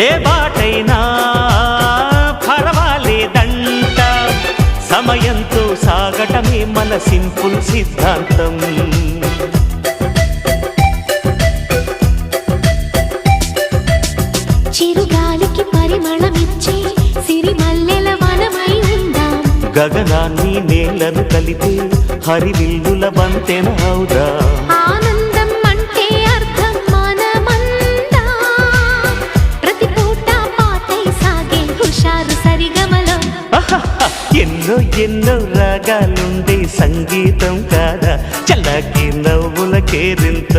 ఏ బాటైనా పర్వాలేదంట, సమయంతో సాగటమే మన సింపుల్ సిద్ధాంతం. చిరుగాలికి పరిమళమిచ్చే సిరిమల్లెల వనమై ఉందాం, గగనాన్ని నేలను కలిపే హరివిల్లుల బంతెన అవుదాం. ఆనందం అంటే అర్థం మనమందా, ప్రతి పూట పాటై సాగే హుషారు సరిగమలో. ఎన్నో ఎన్నో రాగాలుండే సంగీతం కాదా, చల్లకి నవ్వుల కేరింత.